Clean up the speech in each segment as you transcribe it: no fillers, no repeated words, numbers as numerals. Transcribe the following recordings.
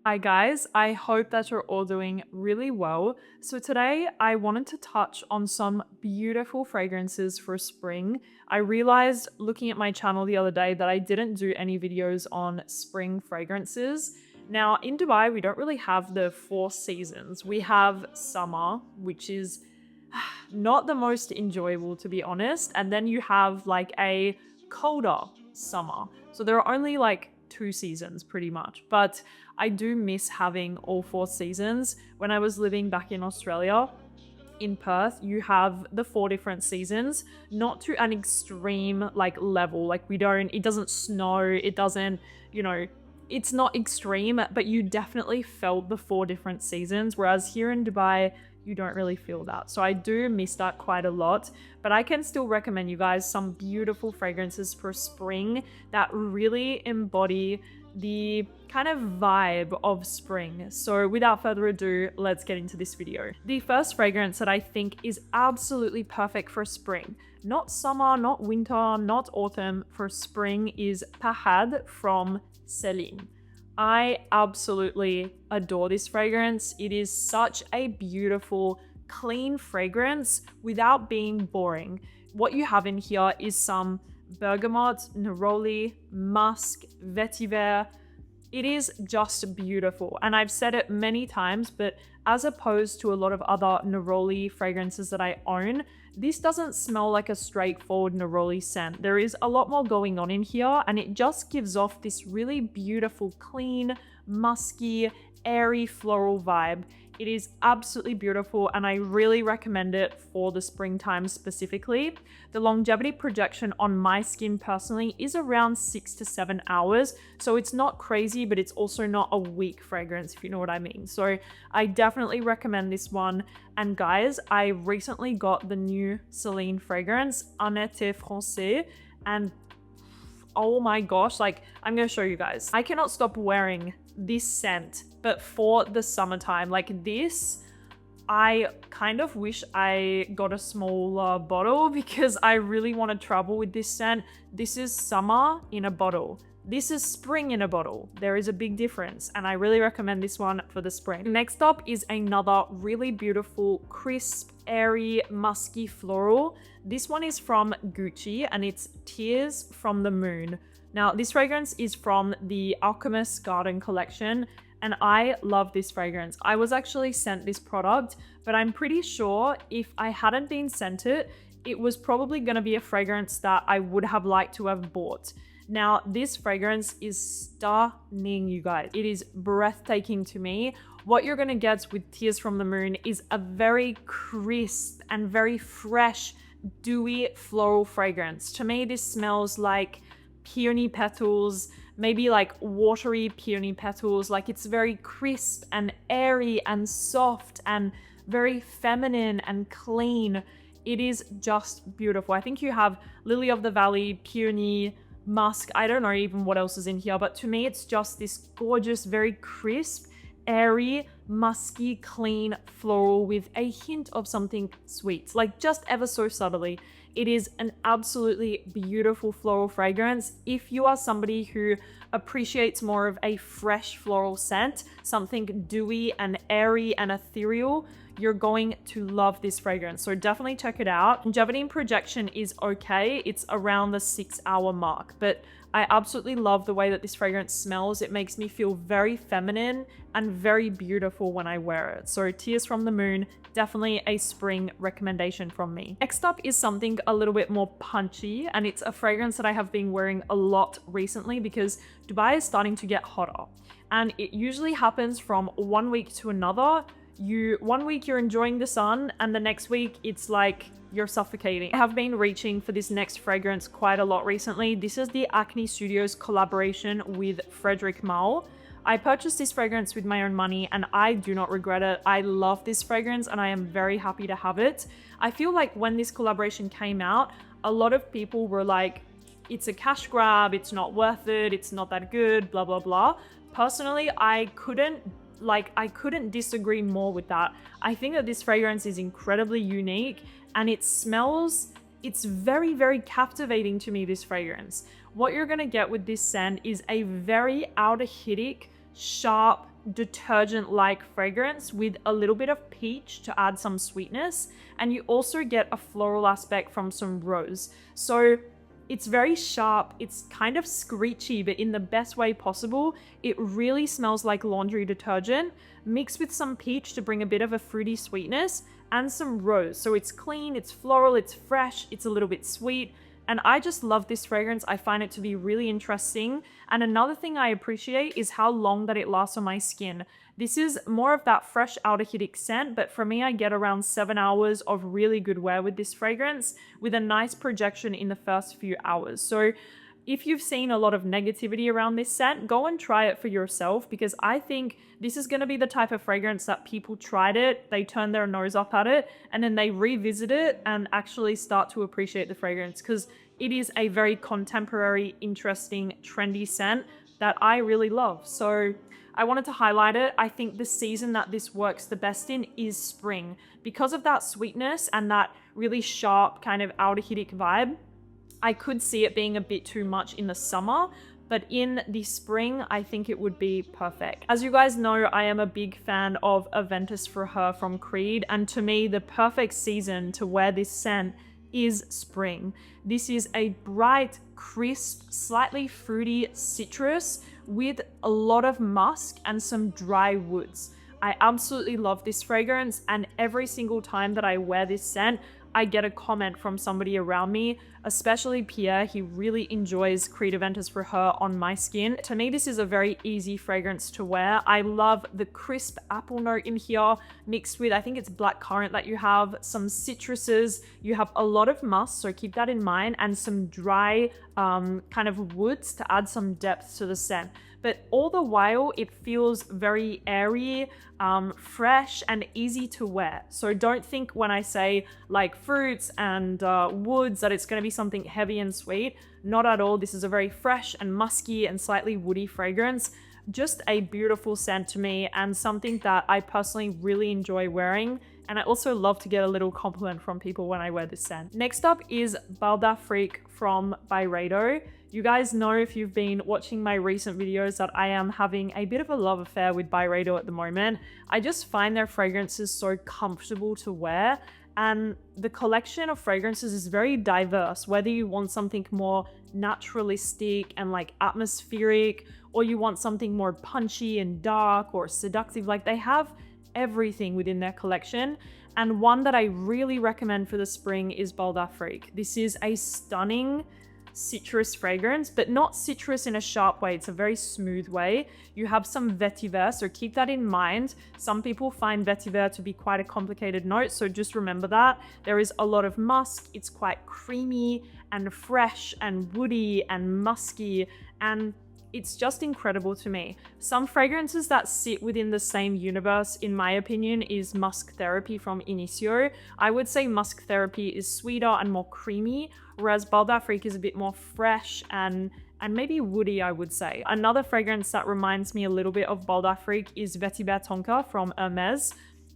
Hi guys, I hope that you're all doing really well. So today I wanted to touch on some beautiful fragrances for spring. I realized looking at my channel the other day that I didn't do any videos on spring fragrances. Now in Dubai, we don't really have the four seasons. We have summer, which is not the most enjoyable to be honest, and then you have like a colder summer. So there are only like two seasons pretty much, but I do miss having all four seasons. When I was living back in Australia, in Perth, you have the four different seasons, not to an extreme like level. Like it doesn't snow, it doesn't, you know, it's not extreme, but you definitely felt the four different seasons. Whereas here in Dubai, you don't really feel that. So I do miss that quite a lot, but I can still recommend you guys some beautiful fragrances for spring that really embody the kind of vibe of spring. So without further ado, let's get into this video. The first fragrance that I think is absolutely perfect for spring, not summer, not winter, not autumn, for spring, is Pahad from Celine. I absolutely adore this fragrance. It is such a beautiful, clean fragrance without being boring. What you have in here is some bergamot, neroli, musk, vetiver. It is just beautiful. And I've said it many times, but as opposed to a lot of other neroli fragrances that I own, this doesn't smell like a straightforward neroli scent. There is a lot more going on in here, and it just gives off this really beautiful, clean, musky, airy floral vibe. It is absolutely beautiful, and I really recommend it for the springtime specifically. The longevity projection on my skin personally is around 6 to 7 hours, so it's not crazy, but it's also not a weak fragrance, if you know what I mean. So I definitely recommend this one. And guys, I recently got the new Celine fragrance, Honnête Français, and oh my gosh, like, I'm gonna show you guys. I cannot stop wearing this scent, but for the summertime. Like this, I kind of wish I got a smaller bottle because I really want to travel with this scent. This is summer in a bottle. This is spring in a bottle. There is a big difference, and I really recommend this one for the spring. Next up is another really beautiful, crisp, airy, musky floral. This one is from Gucci, and it's Tears from the Moon. Now, this fragrance is from the Alchemist Garden collection, and I love this fragrance. I was actually sent this product, but I'm pretty sure if I hadn't been sent it, it was probably gonna be a fragrance that I would have liked to have bought. Now, this fragrance is stunning, you guys. It is breathtaking to me. What you're gonna get with Tears from the Moon is a very crisp and very fresh, dewy floral fragrance. To me, this smells like peony petals, maybe like watery peony petals. Like, it's very crisp and airy and soft and very feminine and clean. It is just beautiful. I think you have Lily of the Valley, peony, musk. I don't know even what else is in here, but to me, it's just this gorgeous, very crisp, airy, musky, clean floral with a hint of something sweet, like just ever so subtly. It is an absolutely beautiful floral fragrance. If you are somebody who appreciates more of a fresh floral scent, something dewy and airy and ethereal, you're going to love this fragrance. So definitely check it out. Longevity and projection is okay. It's around the 6-hour mark, but I absolutely love the way that this fragrance smells. It makes me feel very feminine and very beautiful when I wear it. So Tears from the Moon, definitely a spring recommendation from me. Next up is something a little bit more punchy, and it's a fragrance that I have been wearing a lot recently because Dubai is starting to get hotter. And it usually happens from one week to another. One week you're enjoying the sun, and the next week it's like you're suffocating. I have been reaching for this next fragrance quite a lot recently. This is the Acne Studios collaboration with Frederic Malle. I purchased this fragrance with my own money, and I do not regret it. I love this fragrance, and I am very happy to have it. I feel like when this collaboration came out, a lot of people were like, it's a cash grab, it's not worth it, it's not that good, blah, blah, blah. Personally, I couldn't disagree more with that. I think that this fragrance is incredibly unique, and it's very, very captivating to me, this fragrance. What you're gonna get with this scent is a very aldehydic, sharp, detergent-like fragrance with a little bit of peach to add some sweetness. And you also get a floral aspect from some rose. So it's very sharp, it's kind of screechy, but in the best way possible. It really smells like laundry detergent, mixed with some peach to bring a bit of a fruity sweetness, and some rose. So it's clean, it's floral, it's fresh, it's a little bit sweet. And I just love this fragrance. I find it to be really interesting. And another thing I appreciate is how long that it lasts on my skin. This is more of that fresh aldehydic scent, but for me, I get around 7 hours of really good wear with this fragrance with a nice projection in the first few hours. So if you've seen a lot of negativity around this scent, go and try it for yourself, because I think this is going to be the type of fragrance that people tried it, they turn their nose up at it, and then they revisit it and actually start to appreciate the fragrance, because it is a very contemporary, interesting, trendy scent that I really love. So I wanted to highlight it. I think the season that this works the best in is spring, because of that sweetness and that really sharp kind of aldehydic vibe. I could see it being a bit too much in the summer, but in the spring, I think it would be perfect. As you guys know, I am a big fan of Aventus For Her from Creed, and to me, the perfect season to wear this scent is spring. This is a bright, crisp, slightly fruity citrus with a lot of musk and some dry woods. I absolutely love this fragrance, and every single time that I wear this scent, I get a comment from somebody around me, especially Pierre. He really enjoys Creed Aventus For Her on my skin. To me, this is a very easy fragrance to wear. I love the crisp apple note in here, mixed with, I think it's blackcurrant that you have, some citruses, you have a lot of musk, so keep that in mind, and some dry kind of woods to add some depth to the scent. But all the while, it feels very airy, fresh, and easy to wear. So don't think when I say like fruits and woods that it's going to be something heavy and sweet. Not at all. This is a very fresh and musky and slightly woody fragrance. Just a beautiful scent to me, and something that I personally really enjoy wearing. And I also love to get a little compliment from people when I wear this scent. Next up is Balda Freak from Byredo. You guys know, if you've been watching my recent videos, that I am having a bit of a love affair with Byredo at the moment. I just find their fragrances so comfortable to wear, and the collection of fragrances is very diverse, whether you want something more naturalistic and like atmospheric, or you want something more punchy and dark or seductive. Like, they have everything within their collection. And one that I really recommend for the spring is Balda Freak. This is a stunning citrus fragrance, but not citrus in a sharp way. It's a very smooth way. You have some vetiver, so keep that in mind. Some people find vetiver to be quite a complicated note, so just remember that. There is a lot of musk. It's quite creamy and fresh and woody and musky, and it's just incredible to me. Some fragrances that sit within the same universe, in my opinion, is Musk Therapy from Initio. I would say Musk Therapy is sweeter and more creamy, whereas Balda Freak is a bit more fresh and maybe woody, I would say. Another fragrance that reminds me a little bit of Balda Freak is Vetiver Tonka from Hermes.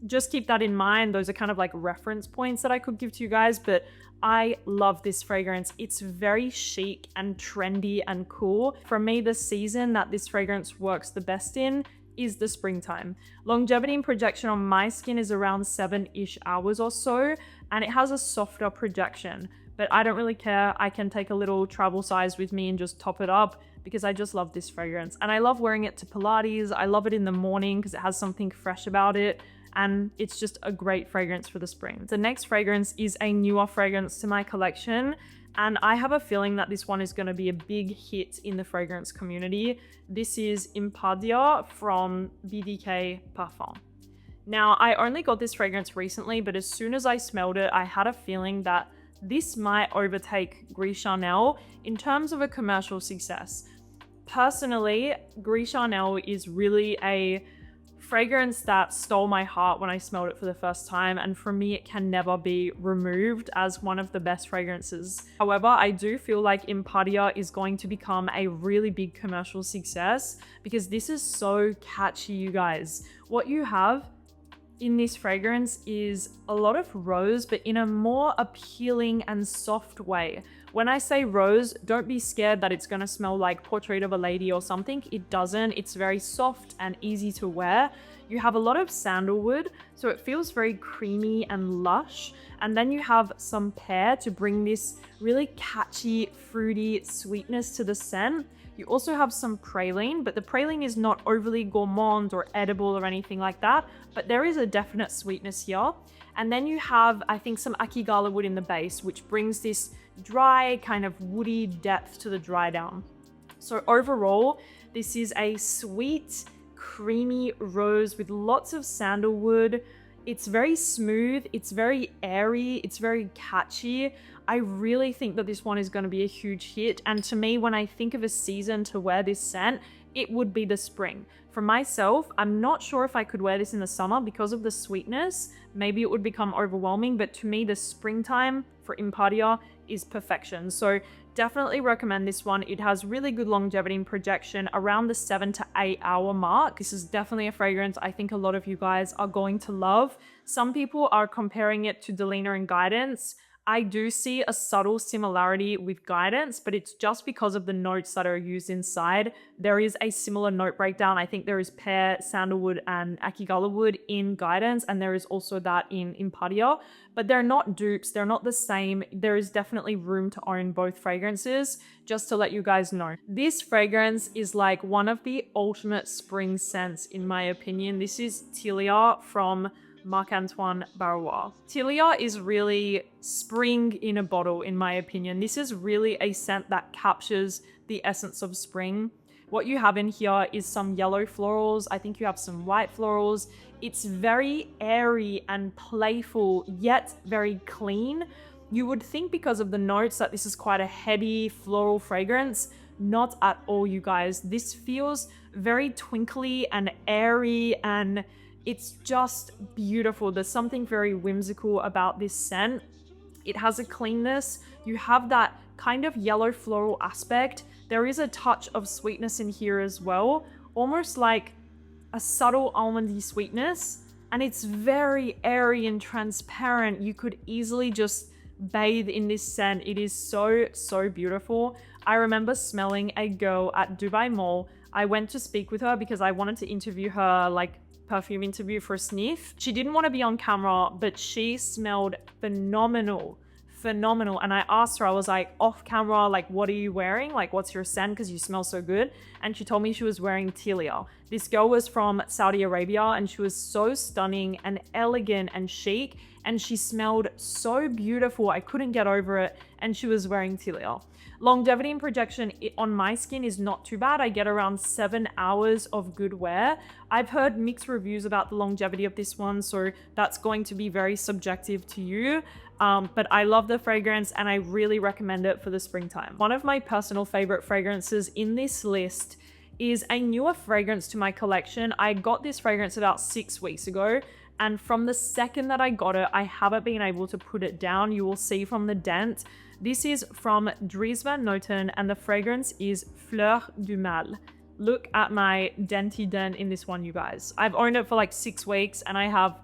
Just keep that in mind. Those are kind of like reference points that I could give to you guys, but I love this fragrance. It's very chic and trendy and cool. For me, the season that this fragrance works the best in is the springtime. Longevity and projection on my skin is around 7-ish hours or so, and it has a softer projection, but I don't really care. I can take a little travel size with me and just top it up, because I just love this fragrance. And I love wearing it to Pilates. I love it in the morning because it has something fresh about it, and it's just a great fragrance for the spring. The next fragrance is a newer fragrance to my collection, and I have a feeling that this one is going to be a big hit in the fragrance community. This is Impadia from BDK Parfums. Now, I only got this fragrance recently, but as soon as I smelled it, I had a feeling that this might overtake Gris Charnel in terms of a commercial success. Personally, Gris Charnel is really a fragrance that stole my heart when I smelled it for the first time, and for me it can never be removed as one of the best fragrances. However, I do feel like Impadia is going to become a really big commercial success, because this is so catchy, you guys. What you have in this fragrance is a lot of rose, but in a more appealing and soft way. When I say rose, don't be scared that it's gonna smell like Portrait of a Lady or something. It doesn't. It's very soft and easy to wear. You have a lot of sandalwood, so it feels very creamy and lush. And then you have some pear to bring this really catchy, fruity sweetness to the scent. You also have some praline, but the praline is not overly gourmand or edible or anything like that, but there is a definite sweetness here. And then you have, I think, some akigala wood in the base, which brings this dry, kind of woody depth to the dry down. So overall, this is a sweet, creamy rose with lots of sandalwood. It's very smooth, it's very airy, it's very catchy. I really think that this one is going to be a huge hit. And to me, when I think of a season to wear this scent, it would be the spring. For myself, I'm not sure if I could wear this in the summer because of the sweetness. Maybe it would become overwhelming, but to me, the springtime for Impadia is perfection. So definitely recommend this one. It has really good longevity and projection around the 7 to 8 hour mark. This is definitely a fragrance I think a lot of you guys are going to love. Some people are comparing it to Delina and Guidance. I do see a subtle similarity with Guidance, but it's just because of the notes that are used inside. There is a similar note breakdown. I think there is pear, sandalwood, and akigala wood in Guidance, and there is also that in Impadia, but they're not dupes. They're not the same. There is definitely room to own both fragrances, just to let you guys know. This fragrance is like one of the ultimate spring scents, in my opinion. This is Tilia from Marc-Antoine Barrois. Tilia is really spring in a bottle, in my opinion. This is really a scent that captures the essence of spring. What you have in here is some yellow florals. I think you have some white florals. It's very airy and playful, yet very clean. You would think because of the notes that this is quite a heady floral fragrance. Not at all, you guys. This feels very twinkly and airy, and it's just beautiful. There's something very whimsical about this scent. It has a cleanness. You have that kind of yellow floral aspect. There is a touch of sweetness in here as well, almost like a subtle almondy sweetness. And it's very airy and transparent. You could easily just bathe in this scent. It is so, so beautiful. I remember smelling a girl at Dubai Mall. I went to speak with her because I wanted to interview her, like, perfume interview for a sniff. She didn't want to be on camera, but she smelled phenomenal. And I asked her, I was like, off camera, like, what are you wearing? Like, what's your scent? Because you smell so good. And she told me she was wearing Tilia. This girl was from Saudi Arabia, and she was so stunning and elegant and chic, and she smelled so beautiful. I couldn't get over it. And she was wearing Tilia. Longevity and projection on my skin is not too bad. I get around 7 hours of good wear. I've heard mixed reviews about the longevity of this one, so that's going to be very subjective to you. But I love the fragrance and I really recommend it for the springtime. One of my personal favorite fragrances in this list is a newer fragrance to my collection. I got this fragrance about 6 weeks ago, and from the second that I got it, I haven't been able to put it down. You will see from the dent. This is from Dries van Noten, and the fragrance is Fleur du Mal. Look at my denty dent in this one, you guys. I've owned it for like 6 weeks and I have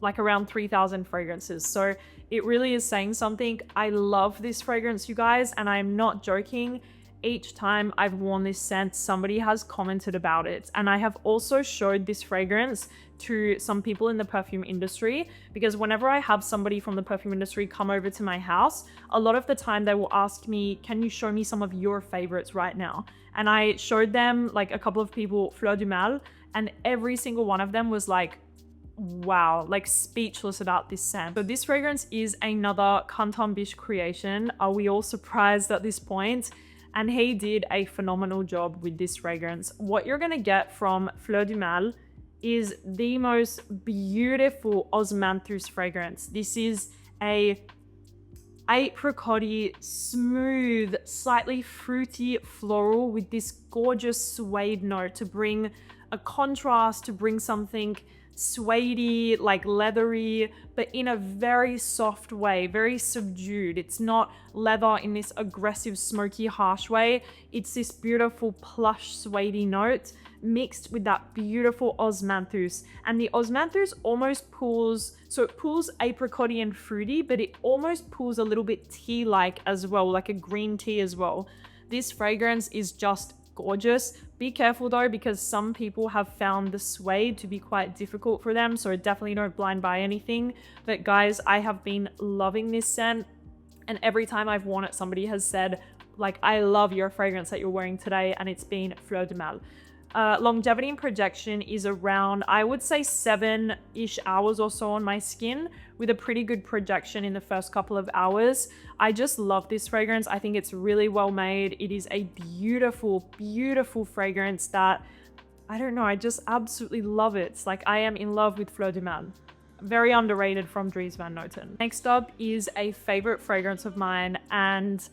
like around 3,000 fragrances. So it really is saying something. I love this fragrance, you guys, and I'm not joking. Each time I've worn this scent, somebody has commented about it. And I have also showed this fragrance to some people in the perfume industry, because whenever I have somebody from the perfume industry come over to my house, a lot of the time they will ask me, can you show me some of your favorites right now? And I showed them like a couple of people Fleur du Mal, and every single one of them was like, wow, like speechless about this scent. So this fragrance is another Canton Biche creation. Are we all surprised at this point? And he did a phenomenal job with this fragrance. What you're gonna get from Fleur du Mal is the most beautiful osmanthus fragrance. This is a apricot-y, smooth, slightly fruity floral with this gorgeous suede note to bring a contrast, to bring something suedey, like leathery, but in a very soft way, very subdued. It's not leather in this aggressive, smoky, harsh way. It's this beautiful plush suedey note mixed with that beautiful osmanthus. And the osmanthus almost pulls, so it pulls apricotty and fruity, but it almost pulls a little bit tea-like as well, like a green tea as well. This fragrance is just gorgeous. Be careful though, because some people have found the suede to be quite difficult for them, so definitely don't blind buy anything. But guys, I have been loving this scent, and every time I've worn it, somebody has said, like, I love your fragrance that you're wearing today, and it's been Fleur de Malle. Longevity and projection is around, I would say 7-ish hours or so on my skin, with a pretty good projection in the first couple of hours. I just love this fragrance. I think it's really well made. It is a beautiful, beautiful fragrance that, I don't know, I just absolutely love it. It's like I am in love with Fleur de Malle. Very underrated from Dries van Noten. Next up is a favorite fragrance of mine, and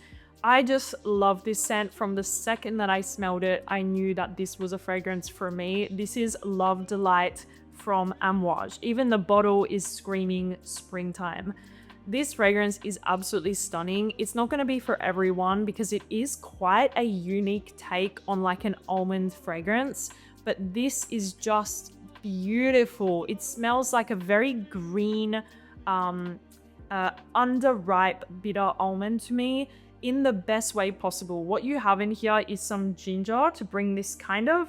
I just love this scent. From the second that I smelled it, I knew that this was a fragrance for me. This is Love Delight from Amouage. Even the bottle is screaming springtime. This fragrance is absolutely stunning. It's not going to be for everyone because it is quite a unique take on like an almond fragrance, but this is just beautiful. It smells like a very green, underripe bitter almond to me, in the best way possible. What you have in here is some ginger to bring this kind of,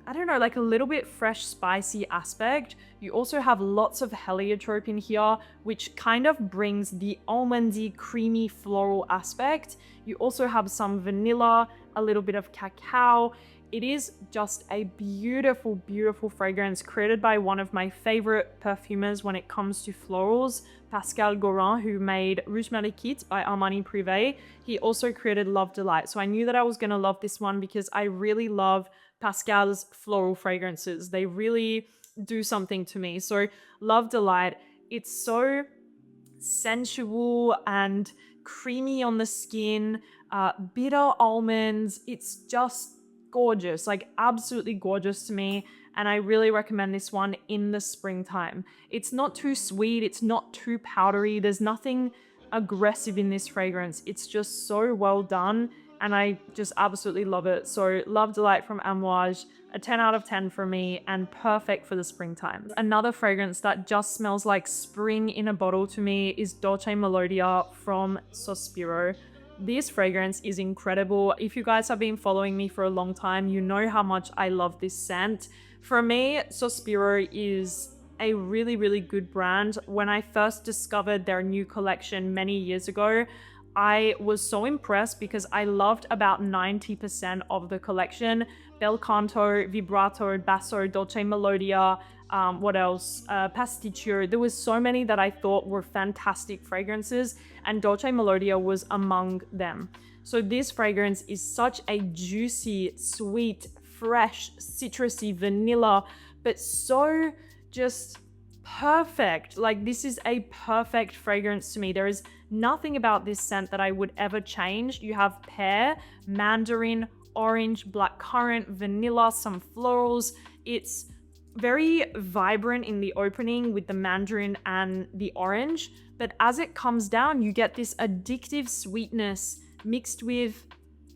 I don't know, like a little bit fresh, spicy aspect. You also have lots of heliotrope in here, which kind of brings the almondy, creamy, floral aspect. You also have some vanilla, a little bit of cacao. It is just a beautiful, beautiful fragrance created by one of my favorite perfumers when it comes to florals, Pascal Gorin, who made Rouge Malekith by Armani Privé. He also created Love Delight. So I knew that I was going to love this one because I really love Pascal's floral fragrances. They really do something to me. So Love Delight, it's so sensual and creamy on the skin, bitter almonds. It's just gorgeous, like absolutely gorgeous to me. And I really recommend this one in the springtime. It's not too sweet, it's not too powdery, there's nothing aggressive in this fragrance. It's just so well done, and I just absolutely love it. So Love Delight from Amouage, a 10 out of 10 for me, and perfect for the springtime. Another fragrance that just smells like spring in a bottle to me is Dolce Melodia from Sospiro. This fragrance is incredible. If you guys have been following me for a long time, you know how much I love this scent. For me, Sospiro is a really, really good brand. When I first discovered their new collection many years ago, I was so impressed because I loved about 90% of the collection. Bel Canto, Vibrato, Basso, Dolce Melodia, what else? Pasticcio. There was so many that I thought were fantastic fragrances, and Dolce Melodia was among them. So this fragrance is such a juicy, sweet, fresh, citrusy vanilla, but so just perfect. Like, this is a perfect fragrance to me. There is nothing about this scent that I would ever change. You have pear, mandarin, orange, blackcurrant, vanilla, some florals. It's very vibrant in the opening with the mandarin and the orange, but as it comes down, you get this addictive sweetness mixed with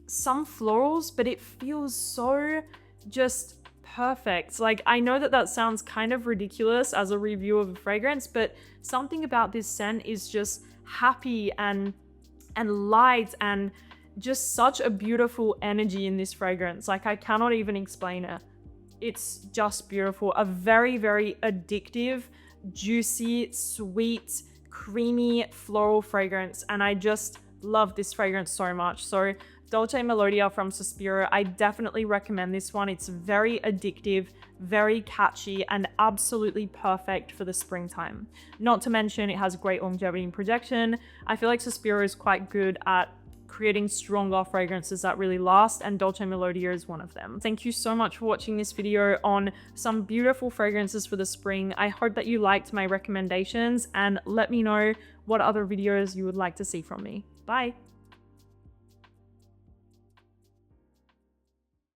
some florals, but it feels so just perfect. Like, I know that that sounds kind of ridiculous as a review of a fragrance, but something about this scent is just happy and light, and just such a beautiful energy in this fragrance. Like, I cannot even explain it. It's just beautiful. A very, very addictive, juicy, sweet, creamy floral fragrance, and I just love this fragrance so much. So Dolce Melodia from Sospiro, I definitely recommend this one. It's very addictive, very catchy, and absolutely perfect for the springtime. Not to mention it has great longevity and projection. I feel like Sospiro is quite good at creating stronger fragrances that really last, and Dolce Melodia is one of them. Thank you so much for watching this video on some beautiful fragrances for the spring. I hope that you liked my recommendations, and let me know what other videos you would like to see from me. Bye!